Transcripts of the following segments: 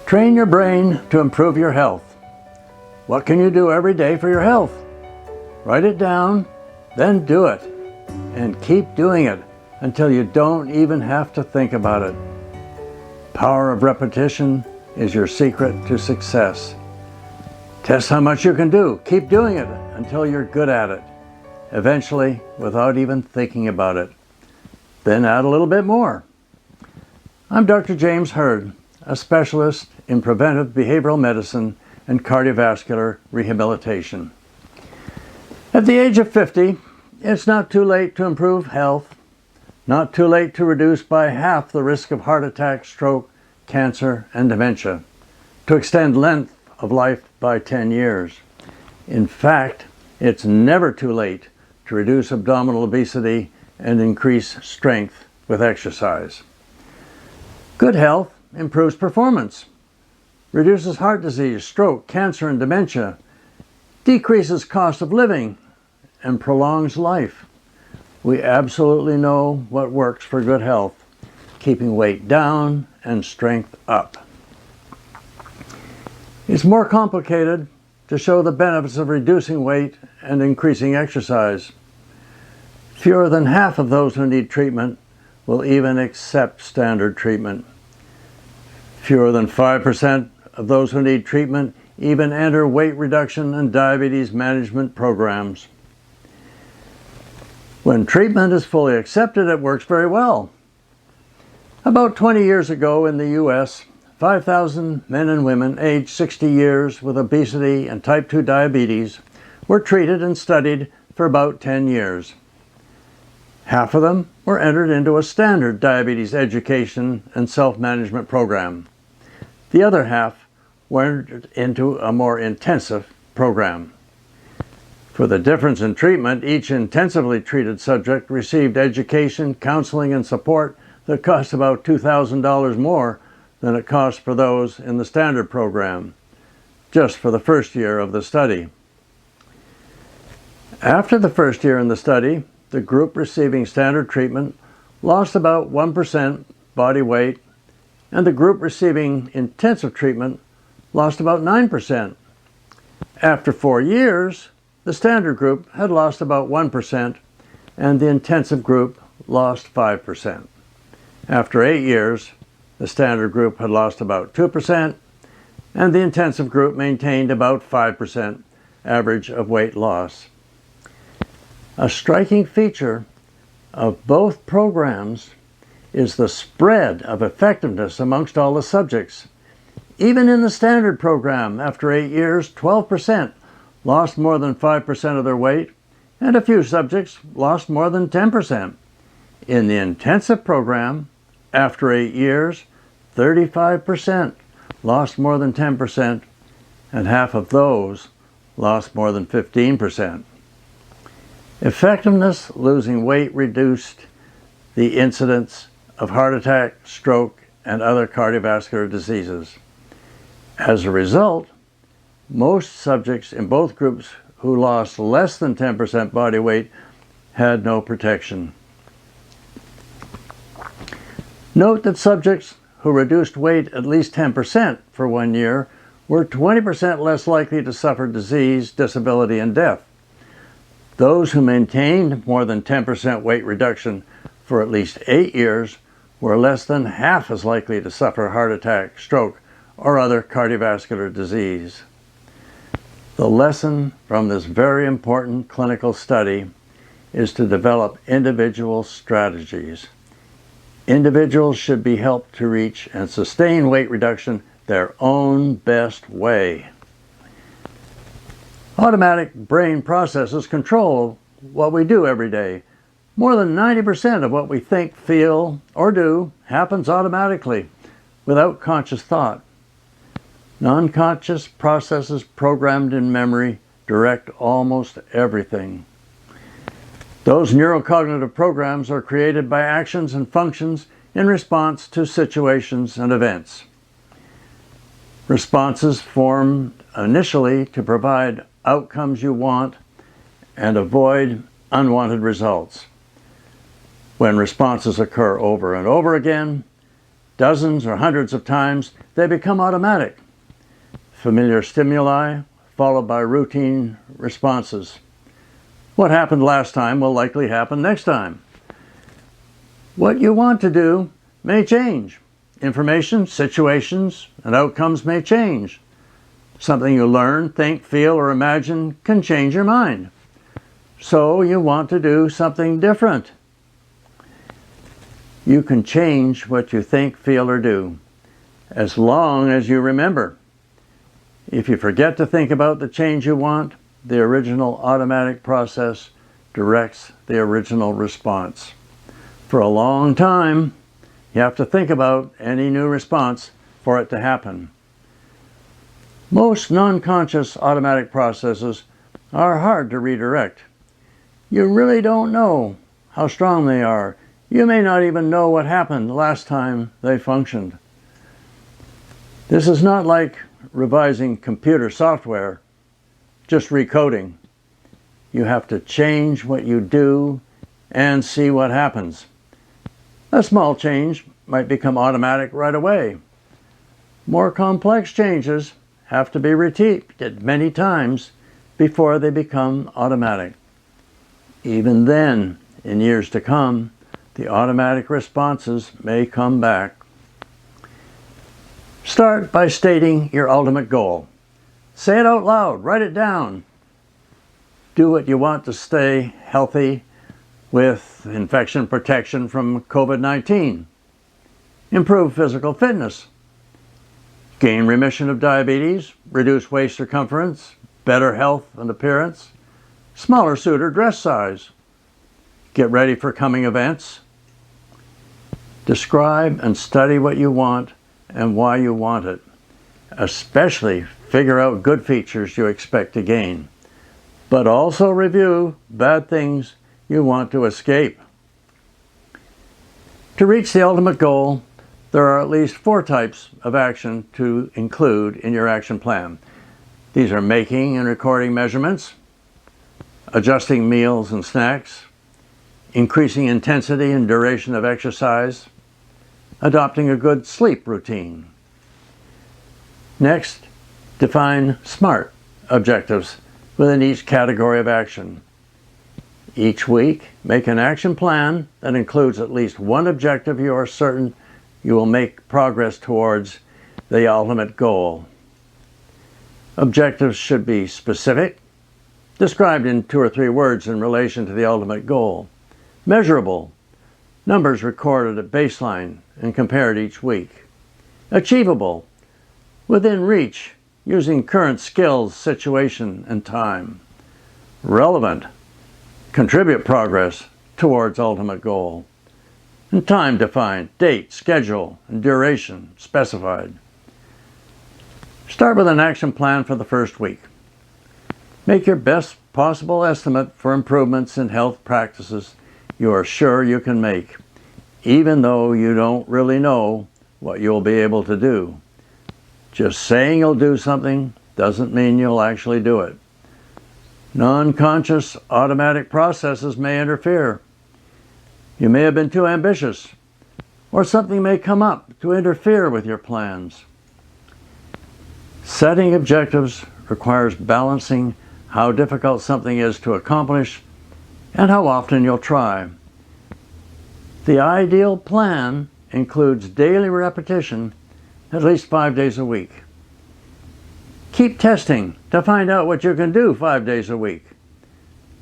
Train your brain to improve your health. What can you do every day for your health? Write it down, then do it. And keep doing it until you don't even have to think about it. Power of repetition is your secret to success. Test how much you can do. Keep doing it until you're good at it. Eventually, without even thinking about it. Then add a little bit more. I'm Dr. James Hurd, a specialist in preventive behavioral medicine and cardiovascular rehabilitation. At the age of 50, it's not too late to improve health, not too late to reduce by half the risk of heart attack, stroke, cancer, and dementia, to extend length of life by 10 years. In fact, it's never too late to reduce abdominal obesity and increase strength with exercise. Good health improves performance, reduces heart disease, stroke, cancer, and dementia, decreases cost of living, and prolongs life. We absolutely know what works for good health, keeping weight down and strength up. It's more complicated to show the benefits of reducing weight and increasing exercise. Fewer than half of those who need treatment will even accept standard treatment. Fewer than 5% of those who need treatment even enter weight reduction and diabetes management programs. When treatment is fully accepted, it works very well. About 20 years ago in the U.S., 5,000 men and women aged 60 years with obesity and type 2 diabetes were treated and studied for about 10 years. Half of them were entered into a standard diabetes education and self-management program. The other half were entered into a more intensive program. For the difference in treatment, each intensively treated subject received education, counseling, and support that cost about $2,000 more than it cost for those in the standard program, just for the first year of the study. After the first year in the study, the group receiving standard treatment lost about 1% body weight, and the group receiving intensive treatment lost about 9%. After 4 years, the standard group had lost about 1%, and the intensive group lost 5%. After 8 years, the standard group had lost about 2%, and the intensive group maintained about 5% average of weight loss. A striking feature of both programs is the spread of effectiveness amongst all the subjects. Even in the standard program, after 8 years, 12% lost more than 5% of their weight, and a few subjects lost more than 10%. In the intensive program, after 8 years, 35% lost more than 10%, and half of those lost more than 15%. Effectiveness losing weight reduced the incidence of heart attack, stroke, and other cardiovascular diseases. As a result, most subjects in both groups who lost less than 10% body weight had no protection. Note that subjects who reduced weight at least 10% for 1 year were 20% less likely to suffer disease, disability, and death. Those who maintained more than 10% weight reduction for at least 8 years were less than half as likely to suffer heart attack, stroke, or other cardiovascular disease. The lesson from this very important clinical study is to develop individual strategies. Individuals should be helped to reach and sustain weight reduction their own best way. Automatic brain processes control what we do every day. More than 90% of what we think, feel, or do happens automatically, without conscious thought. Non-conscious processes programmed in memory direct almost everything. Those neurocognitive programs are created by actions and functions in response to situations and events. Responses formed initially to provide outcomes you want and avoid unwanted results. When responses occur over and over again, Dozens or hundreds of times, they become automatic. Familiar stimuli followed by routine responses. What happened last time will likely happen next time. What you want to do may change. Information, situations, and outcomes may change. Something you learn, think, feel, or imagine can change your mind. So you want to do something different. You can change what you think, feel, or do, as long as you remember. If you forget to think about the change you want, the original automatic process directs the original response. For a long time, you have to think about any new response for it to happen. Most non-conscious automatic processes are hard to redirect. You really don't know how strong they are. You may not even know what happened last time they functioned. This is not like revising computer software, just recoding. You have to change what you do and see what happens. A small change might become automatic right away. More complex changes have to be repeated many times before they become automatic. Even then, in years to come, the automatic responses may come back. Start by stating your ultimate goal. Say it out loud, write it down. Do what you want to stay healthy with infection protection from COVID-19. Improve physical fitness. Gain remission of diabetes, reduce waist circumference, better health and appearance, smaller suit or dress size. Get ready for coming events. Describe and study what you want and why you want it. Especially figure out good features you expect to gain, but also review bad things you want to escape. To reach the ultimate goal, there are at least 4 types of action to include in your action plan. These are making and recording measurements, adjusting meals and snacks, increasing intensity and duration of exercise, adopting a good sleep routine. Next, define SMART objectives within each category of action. Each week, make an action plan that includes at least one objective you are certain you will make progress towards the ultimate goal. Objectives should be specific, described in 2 or 3 words in relation to the ultimate goal. Measurable, numbers recorded at baseline and compared each week. Achievable, within reach, using current skills, situation, and time. Relevant, contribute progress towards ultimate goal. And time defined, date, schedule, and duration specified. Start with an action plan for the first week. Make your best possible estimate for improvements in health practices you are sure you can make, even though you don't really know what you'll be able to do. Just saying you'll do something doesn't mean you'll actually do it. Non-conscious automatic processes may interfere. You may have been too ambitious, or something may come up to interfere with your plans. Setting objectives requires balancing how difficult something is to accomplish and how often you'll try. The ideal plan includes daily repetition at least 5 days a week. Keep testing to find out what you can do 5 days a week.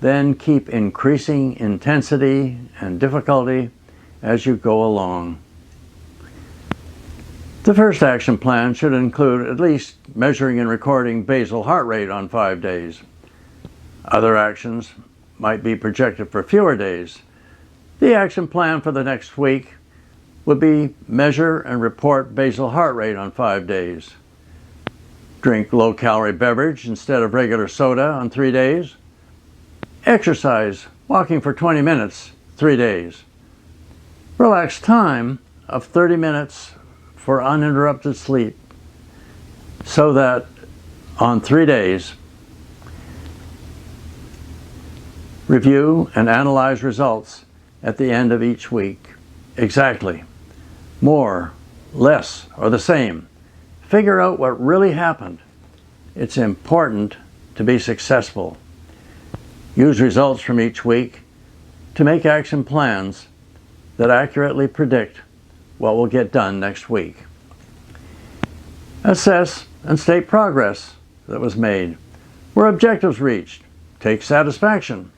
Then keep increasing intensity and difficulty as you go along. The first action plan should include at least measuring and recording basal heart rate on 5 days. Other actions might be projected for fewer days. The action plan for the next week would be measure and report basal heart rate on 5 days. Drink low-calorie beverage instead of regular soda on 3 days. Exercise, walking for 20 minutes, 3 days. Relax time of 30 minutes for uninterrupted sleep, so that on 3 days, review and analyze results at the end of each week. Exactly. More less or the same. Figure out what really happened. It's important to be successful. Use results from each week to make action plans that accurately predict what will get done next week. Assess and state progress that was made. Were objectives reached? Take satisfaction.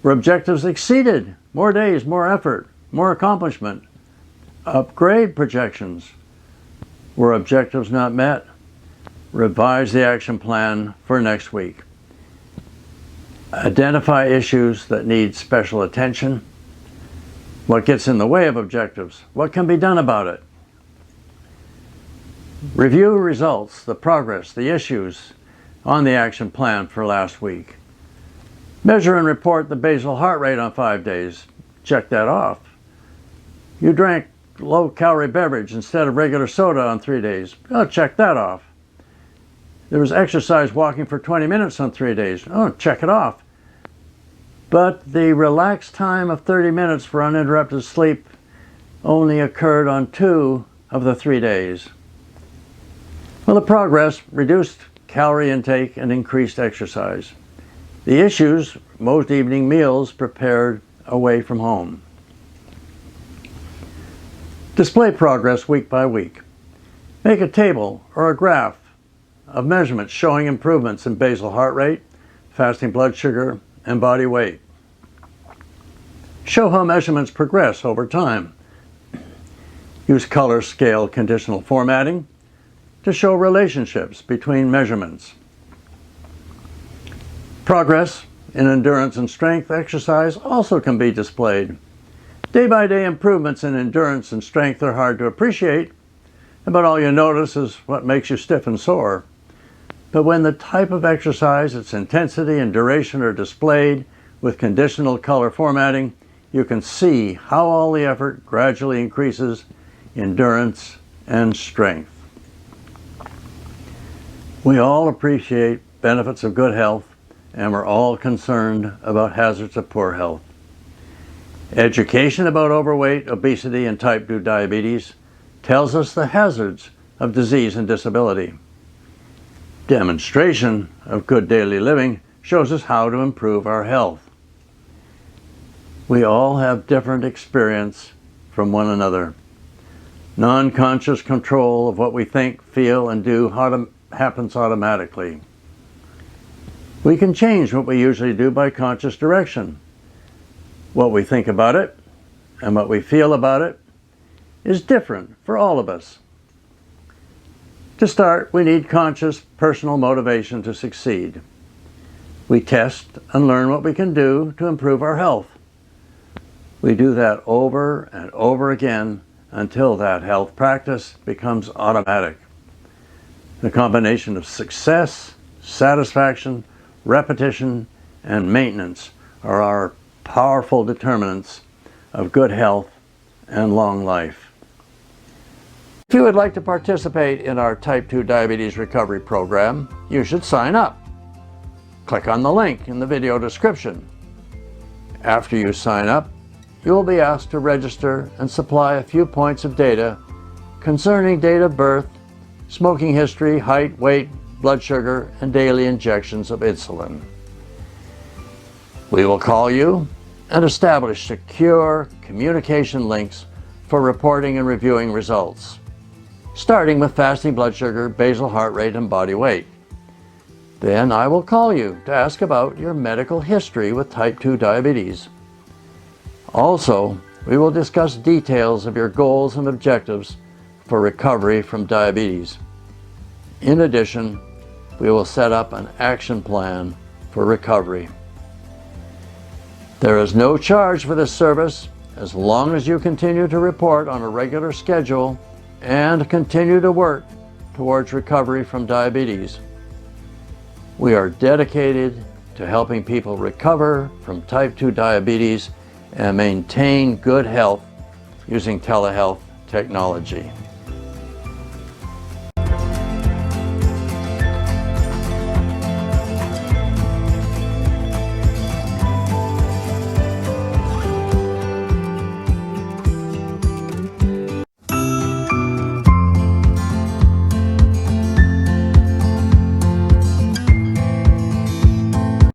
Were objectives exceeded? More days, more effort, more accomplishment. Upgrade projections. Were objectives not met? Revise the action plan for next week. Identify issues that need special attention. What gets in the way of objectives? What can be done about it? Review results, the progress, the issues on the action plan for last week. Measure and report the basal heart rate on 5 days. Check that off. You drank low-calorie beverage instead of regular soda on 3 days. Oh, check that off. There was exercise walking for 20 minutes on 3 days. Oh, check it off. But the relaxed time of 30 minutes for uninterrupted sleep only occurred on 2 of the 3 days. Well, the progress: reduced calorie intake and increased exercise. The issues: most evening meals prepared away from home. Display progress week by week. Make a table or a graph of measurements showing improvements in basal heart rate, fasting blood sugar, and body weight. Show how measurements progress over time. Use color scale conditional formatting to show relationships between measurements. Progress in endurance and strength exercise also can be displayed. Day-by-day improvements in endurance and strength are hard to appreciate, but all you notice is what makes you stiff and sore. But when the type of exercise, its intensity and duration are displayed with conditional color formatting, you can see how all the effort gradually increases endurance and strength. We all appreciate benefits of good health, and we're all concerned about hazards of poor health. Education about overweight, obesity, and type 2 diabetes tells us the hazards of disease and disability. Demonstration of good daily living shows us how to improve our health. We all have different experience from one another. Non-conscious control of what we think, feel, and do happens automatically. We can change what we usually do by conscious direction. What we think about it and what we feel about it is different for all of us. To start, we need conscious personal motivation to succeed. We test and learn what we can do to improve our health. We do that over and over again until that health practice becomes automatic. The combination of success, satisfaction, repetition, and maintenance are our powerful determinants of good health and long life. If you would like to participate in our type 2 diabetes recovery program, you should sign up. Click on the link in the video description. After you sign up, you will be asked to register and supply a few points of data concerning date of birth, smoking history, height, weight, blood sugar, and daily injections of insulin. We will call you and establish secure communication links for reporting and reviewing results, starting with fasting blood sugar, basal heart rate, and body weight. Then I will call you to ask about your medical history with type 2 diabetes. Also, we will discuss details of your goals and objectives for recovery from diabetes. In addition, we will set up an action plan for recovery. There is no charge for this service as long as you continue to report on a regular schedule and continue to work towards recovery from diabetes. We are dedicated to helping people recover from type 2 diabetes and maintain good health using telehealth technology.